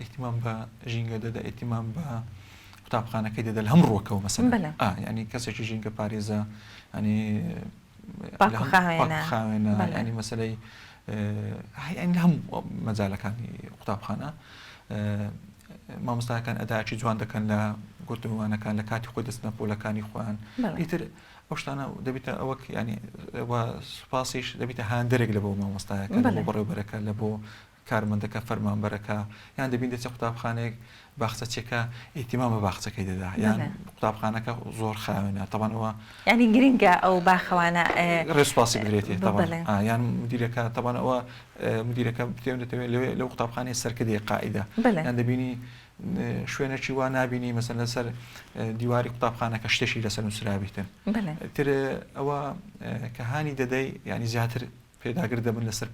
اهتمام بە ژینگە دەدا اهتمام بە قوتابخانەکەی دەدا لە هەم ڕۆکەوە مەسەلەن ینی کەسێکی ژینگە پارێزە ینی خاوێنە ینی مەسەلەی هەم مەجالەکانی قوتابخانە مامۆستاکان ئەداچی جوان دەکەن لە گوتوانەکان لە کاتی خۆی دەستنە پۆلەکانی خۆیان ئیتر ئەو شتانە دەبێتە ئەوەک ینی سوپاسیش دەبێتە هاندەرێک لە بۆ مامۆستایەکە لە بۆ بەڕێوەبەرەکە لە بۆ کارمەندەکە فەرمانبەرەکە یان دەبین دەچێت قوتابخانەیەک باخچەچێکە ئیتیمام بە باخچەکەی دەدا یان قوتابخانەکە زۆر خاوێنە تەبانەوە ینی گرنگە ئەو باخەوانە ڕێسپاسی بدرێتی یان مدیرەکە تەبانەوە مدیرەکە دەتەوێت لەو قوتابخانەی سەرکردی قائیدە یان دەبینی شوێنێکی وا نبینی مەسەن لەسەر دیواری قوتابخانەکە شتێکی لەسەر نووسرابیتن تر ئەوە کە هانی دەدەی ینی زیاتر پێداگر دەبن لەسەر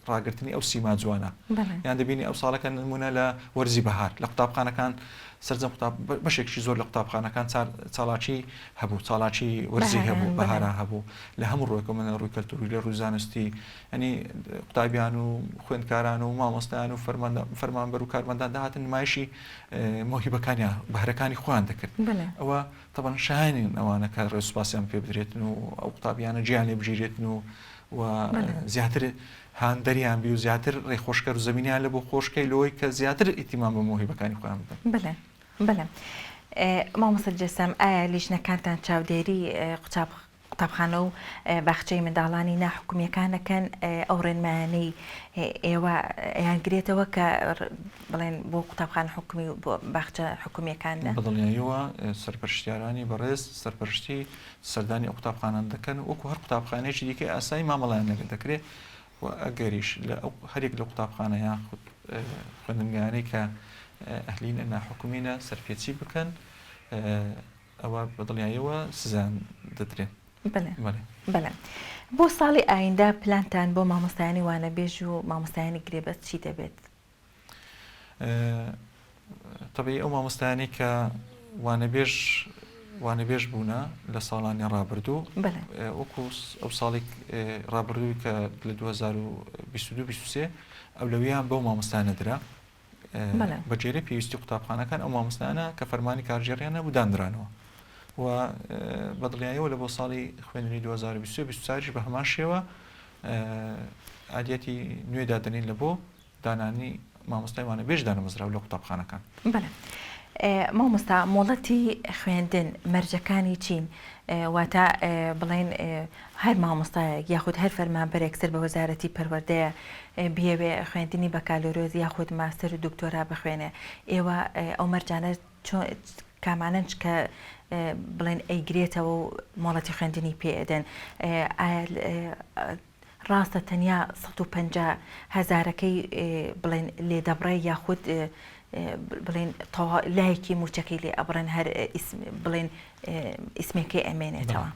ڕاگررتنی ئەو سیما جوانە یان دەبینی ئەو ساڵەکە نمونە لە وەرزی بەهار لە قوتابخانەکان سەرجەم بەشێکی زۆر لە قوتابخانەکان چاڵاکی هەبوو چاڵاکی وەرزی هەبوو بەهارا هەبوو لە هەموو ڕۆیکە منە ڕووی کەلتوری لە ڕووی زانستی ئەنی قوتابیان و خوێندکاران و مامۆستایان و فەرمانبەر و کارمەندان داهاتن نمایشی مۆهیبەکانیان بەهرەکانی خۆیان دەکرد ئەوە تەبەن شایانین ئەوانە کە ڕێزسوپاسیان پێ بدرێتن و ئەو قوتابیانە گیان لێ بژیرێتن و زیاتر هاندەریان بی و زیاتر ڕێخۆشکەر و زمینیان لە بۆ خۆشکەی لەوەی کە زیاتر ئیتیمان بە مۆهیبەکانی خۆیان بدەن. بڵێ بڵێ مامۆستا جەسەم ئایا لیژنەکانتان چاودێری قوتابخانە و باخچەی منداڵانی ناحکومیەکانەکەن ئەو ڕێنمایانەی ئێوە یانگرێتەوە کە بڵێن بۆ قوتابخانە حکومی و بۆ باخچە حکومیەکاندا بەدڵنیاییەوە سەرپەرشتیارانی بەڕێز سەرپەرشتی سەردانی ئەو قوتابخانەن دەکەن وەکو هەر قوتابخانەیەکی دیکە ئاسایی مامەڵیان لەگەڵ دەکرێت و ئەگەریش لە هەرێک لە قوتابخانە یان خوێندنگانەی کە ئەهلین ناحکومینە سەرپێچی بکەن ئەوە بەدڵنیاییەوە سزان دەدرێت. بەڵێ بۆ ساڵی ئایندا پلانتان بۆ مامۆستایانی وانەبێژ و مامۆستایانی گرێبەست چی دەبێت؟ طبعی ئەو مامۆستایانی کە وانەبێژ بوونە لە ساڵانی ڕابردوو وەکو ئەو ساڵی ڕابردووی کە لە 2022-23 ئەولەویان بەو مامۆستانە درا بەجێرە پێویستی قوتابخانەکان ئەو مامۆستانە کە فەرمانی کارژێڕیانە بوداندرانەوە و بەدڵنیاییەوە لە بۆ ساڵی خوێندنی 2023 بە هەمان شێوە عادەتی نوێ دادنین لە بۆ دانانی مامۆستای وانەبێژ دانەمەزراو لە قوتابخانەکان. بەڵێ مامۆستا مۆڵەتی خوێندن مەرجەکانی چین واتە بڵێن هەر مامۆستایەک یاخود هەر فەرمانبەرێک سەر بە وەزارەتی پەروەردەیە بێوێ خوێندنی بەکالۆرۆز یاخود ماستەر و دکتۆرا بخوێنێ ئێوە ئەو مەرجانە کامانەنج کە بڵێن ئەیگرێتەوە و مۆڵەتی خوێندنی پێدەن ڕاستە تەنیا 150,000ەکەی بڵێن لێدەبڕێ یاخود بڵێن لایەکی موچەکەی لێ ئەبڕێن هەر بڵێن ئیسمێکی ئەمێنێتەوە.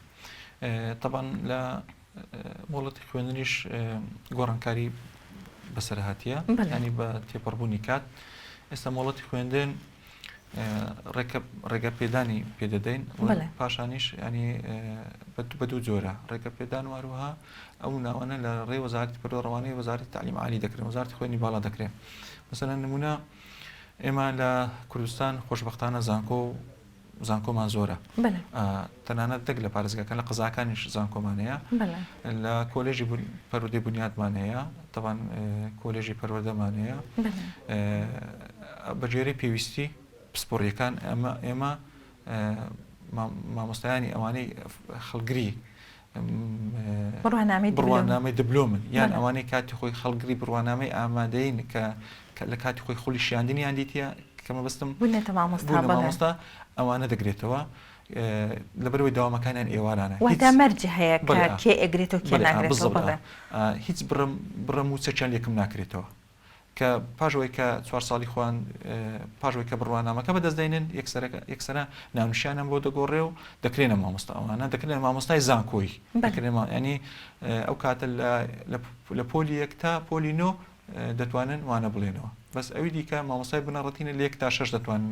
طبعا لە مۆڵەتی خوێندنیش گۆڕانکاری بەسەرهاتیە ینی بە تێپەڕبوونی کات ئێستا مۆڵەتی خوێندن ڕێگە پێدانی پێدەدەین پاشانیش ینی بە دوو جۆرە ڕێگە پێدان واروها ئەو ناوانە لە ڕێ وەزارەتی پەروەردەوانی وەزارەتی تعلیم عالی دەکرێن وەزارەتی خوێندنی باڵا دەکرێن مەسەلەن نمونە ئێمە لە کوردستان خۆشبەختانە زانکۆمان زۆرە تەنانەت دەک لە پارێزگاکان لە قەزاکانیش زانکۆمانەیە لە کۆلێژی پەروەردەی بنیاتمانەیە تەوان کۆلێژی پەروەردەمانەیە بەجێرەی پێویستی پسپۆڕیەکان ئێمە مامۆستایانی ئەوانەی خەڵگری بڕوانامەی دبلۆمن یان ئەوانەی کاتی خۆی خەڵگری بڕوانامەی ئامادەین کە لە کاتی خۆی خولی شیاندنیان دیتە کەمە بەستم بوونێتە مامۆستا ئەوانە دەگرێتەوە لەبەرەوەی داوامەکانیان ئێوارانە واتە مەرجە هەیە کێ ئەگرێتەوە کێ ناگرێتەوە هیچ بڕەم و چەچیان لێکم ناکرێتەوە کە پاژەوەی کە 4 ساڵی خوان پاژەوەی کە بڕوانامەکە بەدەستدەێنن یەکسەرە ناونشیانم بۆ دەگۆڕێ و دەکرێنە مامۆستا ئەوانە دەکرێن مامۆستای زانکۆی ینی ئەو کاتە لە پۆلی 1 تا پۆلی 9 دەتوانن وانە بڵێنەوە بەس ئەوی دیکە مامۆستای بنەڕەتینە لە 1 تا 6 دەتوان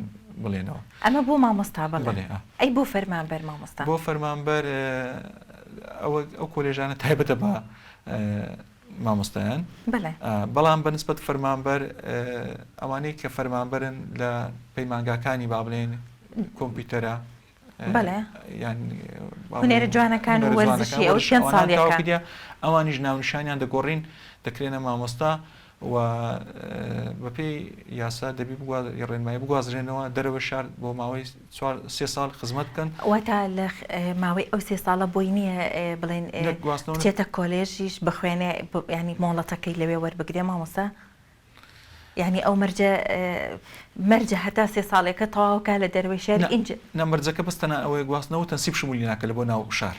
بڵێنەوە ئەمە بۆ مامۆستا بڵێ ئەی بۆ فەرمانبەر مامۆستا بۆ فەرمانبەر ئەو کۆلێژانە تایبەتە بە مامۆستایان بەڵام بەنسبەت فەرمانبەر ئەوانەی کە فەرمانبەرن لە پەیمانگاکانی با بڵێن کۆمپیوتەرە یان هونێرە جوانەکان و وەرزشی ئەو چەند ساڵێکە ئەوانیش ناونیشانیان دەگۆڕین دەکرێنە مامۆستا و بەپێی یاسا دەبی ڕێنمایی بگوازرێنەوە دەرەوە شار بۆ ماوەی 3 ساڵ خزمەت بکەن واتە لە ماوەی ئەو 3 ساڵە بۆی نییە بڵێن بچێتە کۆلێژیش بخوێنێ ینی مۆڵەتەکەی لەوێ وەربگرێ مامۆستا یعنی ئەو مەرجە هەتا 3 ساڵێکە تەواوکە لە دەروەی شار ئینج نەمەرجەکە بەستەنە ئەوەی گواستنەوە تەنسیب شمولی ناکە لە بۆ ناو شار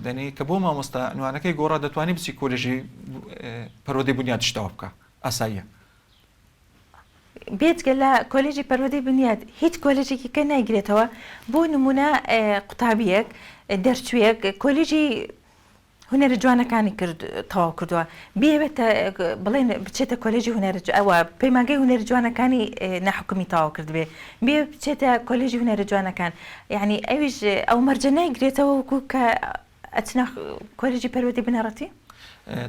دەنی کە بۆ مامۆستا نوانەکەی گۆڕا دەتوانانی بچی کۆلێژی پەرۆدەی بنیاد شتەوە بکە ئاساییە بێجگە لە کۆلێژی پەرۆدەی بنیاد هیچ کۆلێژێکی کە نایگرێتەوە بۆ نمونە قوتابیەک دەرچوویەک کۆلێژی هونەرە جوانەکانی تەواو کردووە بێوێتە بڵێن بچێتە کۆلێژی هونەرە ئەوە پەیمانگەی هونەرە جوانەکانی ناحکومی تەواو کردبێ بێ بچێتە کۆلێژی هونەرە جوانەکان یعنی ئەویش ئەو مەرجە نایگرێتەوە وەکو کە ئەچنە کۆلێژی پەروەردەی بنەڕەتی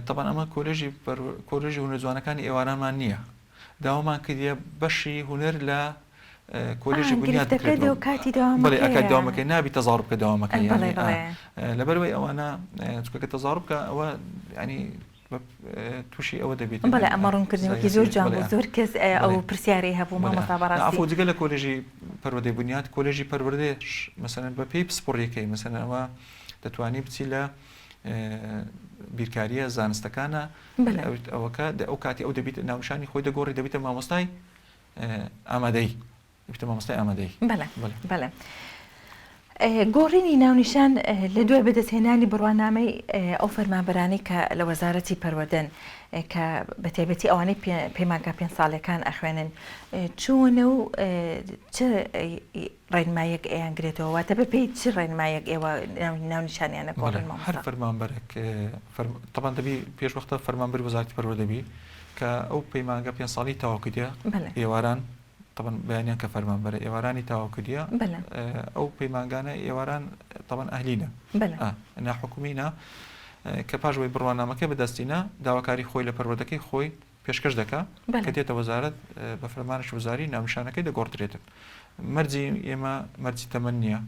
طبعا ئەمە کۆلێژی هونەرە جوانەکانی ئێوارانمان نییە داوامان کردیە بەشی هونەر لە کۆلێژی بنیاد ئەکات داوامەکەی نابی تەزاڕ بکە داوامەکەی لەبەرەوەی ئەوانە چکە تەزاڕ بکە ئەوە ینی تووشی ئەوە دەبێت بەڵێ ئەمە ڕوونکردنەوەی زۆر جوان بۆ زۆر کەس ئەو پرسیارەی هەبوو مامۆستا بەڕاستی ئافۆ جگە لە کۆلێژی پەروەردەی بنیاد کۆلێژی پەروەردەش مەسەلەن بە پێی پسپۆڕیەکەی مەسەلەن ئەوە دەتوانی بچی لە بیرکاریە زانستەکانە ئەوەکە ئەو کاتی ئەو دەبیت ناونشانی خۆی دەگۆڕی دەبیتە مامۆستای ئامادەی بتە مامۆستای ئامادەی بەڵێ گۆڕینی ناونیشان لە دوای بەدەستهێنانی بڕوانامەی ئەو فەرمانبەرانەی کە لە وەزارەتی پەروەردەن کە بەتایبەتی ئەوانەی پەیمانگا 5 ساڵەکان ئەخوێنن چۆنە و چ ڕێنمایەک ئەیانگرێتەوە واتە بەپێی چ ڕێنمایەک ئێوە ناونیشانیانە گۆڕن هەر فەرمانبەرێک طبعا دەبی پێشوەختە فەرمانبەری وەزارەتی پەروەردە دەبی کە ئەو پەیمانگا 5 ساڵی تەواو کردیە ئێواران طبعا بەیانیان کە فەرمانبەرە ئێوارانی تەواو کردیە ئەو پەیمانگانە ئێواران طبعا ئەهلینە ناحکومینە کە پاشەوەی بڕوانامەکەی بەدەستینە داواکاری خۆی لە پەروەردەکەی خۆی پێشکەش دەکا کە دێتە وەزارەت بە فەرمانش وەزاری ناونیشانەکەی دەگۆڕدرێتن مەرجی ئێمە مەرجی تەمەن نییە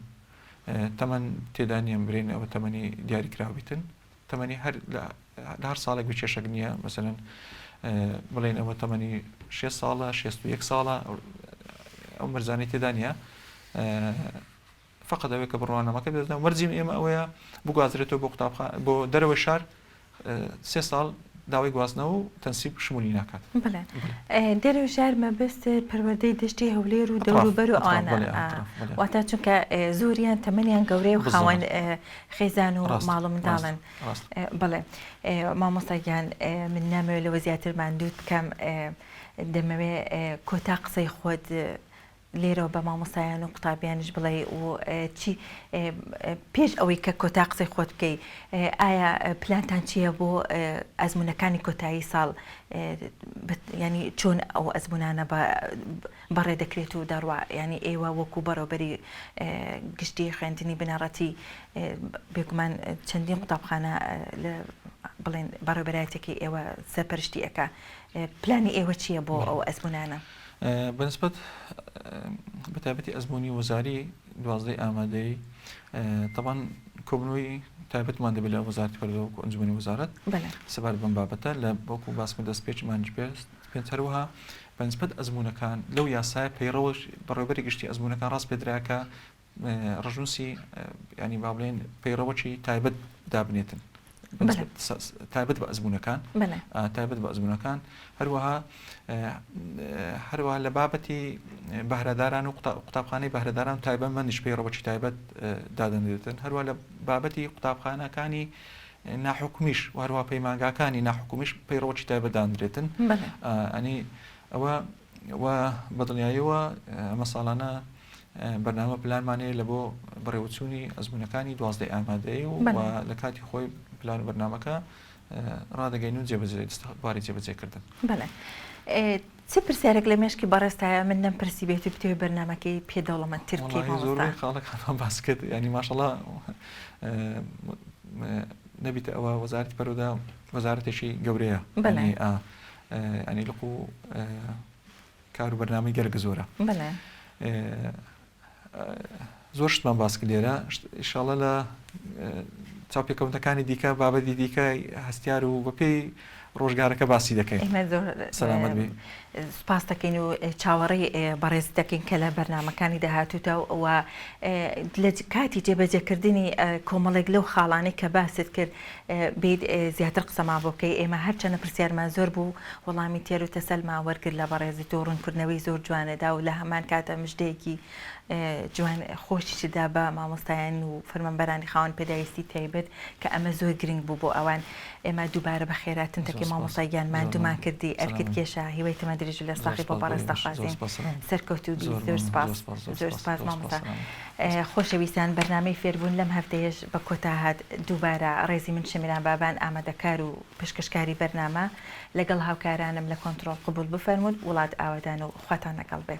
تەمەن تێدا نیە برێن ئەوە تەمەنی دیاریکراویتن تەمەنی هەر لە هەر ساڵێک بچێشەک نییە مەسەلەن بڵێن ئەوە تەمەنی 6 ساڵە 61 ساڵە ئەو مەرزانی تێدا نیە فقط ئەوەیە کە بڕوانامەکە بێتەوە مەرجیم ئێمە ئەوەیە بگوازرێتەوە بۆ قوتابخانە بۆ دەرەوە شار 3 ساڵ داوای گواستنەوە و تەنسیب شمولی ناکات دەرەوە شار مەبەست پەروەردەی دەشتی هەولێر و دەوروبەر و ئەوانە واتە چونکە زۆریان تەمەنیان گەورەی و خاوەن خێزان و ماڵ و منداڵن بڵێ مامۆستاگیان من نامەوێت لەوە زیاتر ماندوو بکەم دەمەوێ کۆتا قسەی خۆت لێرەوە بە مامۆستایان و قوتابیانش بڵێ و چی پێش ئەوەی کە کۆتا قسەی خۆت بکەی ئایا پلانتان چییە بۆ ئەزمونەکانی کۆتایی ساڵ ینی چۆن ئەو ئەزمونانە بەڕێ دەکرێت و دەڕوا ینی ئێوە وەکو بەڕێوەبەری گشتی خوێندنی بنەڕەتی بێگومان چەندین قوتابخانە بڵێن بەڕێوەبەرایەتێکی ئێوە سەرپەرشتی ئەکا پلانی ئێوە چییە بۆ ئەو ئەزمونانە بەنسبەت بەتایبەتی ئەزمموی وەزاری 12 ئامادەی طبعا کۆبنەوەی تایبەتمان دەبێت لە وەزارەتی پەروەردە و ئەنجومەنی وەزارەت سەبارەت بەم بابەتە لە بۆکو باسمە دەست پێچمان پێنج هەروەها بەنسبەت ئەزمونەکان لەو یاسای پەیڕەوەش بەڕێوەبەری گشتی ئەزمونەکان ڕاست پێدراکە ڕژنووسی ینی با بڵێن پەیڕەوەکی تایبەت دابنێتن تایبەت بە ئەزمونەکان تایبەت بە ئەزمونەکان هەروەها لە بابەتی بەهرەداران و قوتابخانەی بەهرەداران تایبەتمەندیش پەیڕەوەکی تایبەت دادەنرێتن هەروەها لە بابەتی قوتابخانەکانی ناحکومیش و هەروەها پەیمانگاکانی ناحکومیش پەیڕەوەکی تایبەت دانرێتن ئەنی ئەوە بەدڵنیاییەوە ئەمە ساڵانە بەرنامە پلانمانەیە لە بۆ بەڕێوەچوونی ئەزمونەکانی 12 ئامادەیە و لە کاتی خۆی پلان و بەرنامەکە ڕادەگەین و جێبەجێباری جێبەجێکردن. چه پرسیارێک لە مێشکی بەڕێستایە من نەمپرسی بێت و بتوێ بەرنامەکەی پێدەوڵەمەندترکەی زۆر خاڵەکان باس کرد ینی ماشەڵڵا نەبیتە ئەوە وەزارەتی پەروەردە وەزارەتێکی گەورەیە ینی لەقو کار و بەرنامەی گەرەگە زۆرە زۆر شتمان باسکە لێرە ئینشاڵڵا لە چاوپێکەوتەکانی دیکە بابەتی دیکە هەستیار و بەپێی ڕۆژگارەکە باسی دەکەین. سەلامەت بێ. سپاس دەکەین و چاوەڕێی بەڕێز دەکەین کە لە بەرنامەکانی داهاتووتەوە لە کاتی جێبەجێکردنی کۆمەڵێک لەو خاڵانەی کە باست کرد بیت زیاتر قسەما بۆ بکەی ئێمە هەرچەنە پرسیارمان زۆر بوو وەڵامی تێر و تەسەلما وەرگرت لە بەڕێزی تۆ ڕوونکردنەوەی زۆر جوانەدا و لە هەمان کاتە مژدەیەکی جوان خۆشیشدا بە مامۆستایان و فەرمانبەرانی خاوەن پێداویستی تایبەت کە ئەمە زۆر گرنگ بوو بۆ ئەوان ئێمە دووبارە بە خێراتن تەکەی مامۆستاییانمان دوومان کردی ئەرکت کێشە هیوای تەمە درێژ لە ساقی بۆ بەڕێستە خوازیین سەرکەوتوبی زۆر سپاس مامۆستا. خۆشەویستان بەرنامەی فێربوون لەم هەفتەیەش بە کۆتا هات دووبارە ڕێزی من شەمیران بابان ئامادەکار و پێشکەشکاری بەرنامە لەگەڵ هاوکارانم لە کۆنتڕۆڵ قبول بفەرموون وڵات ئاوادان و خواتان لەگەڵ بێ.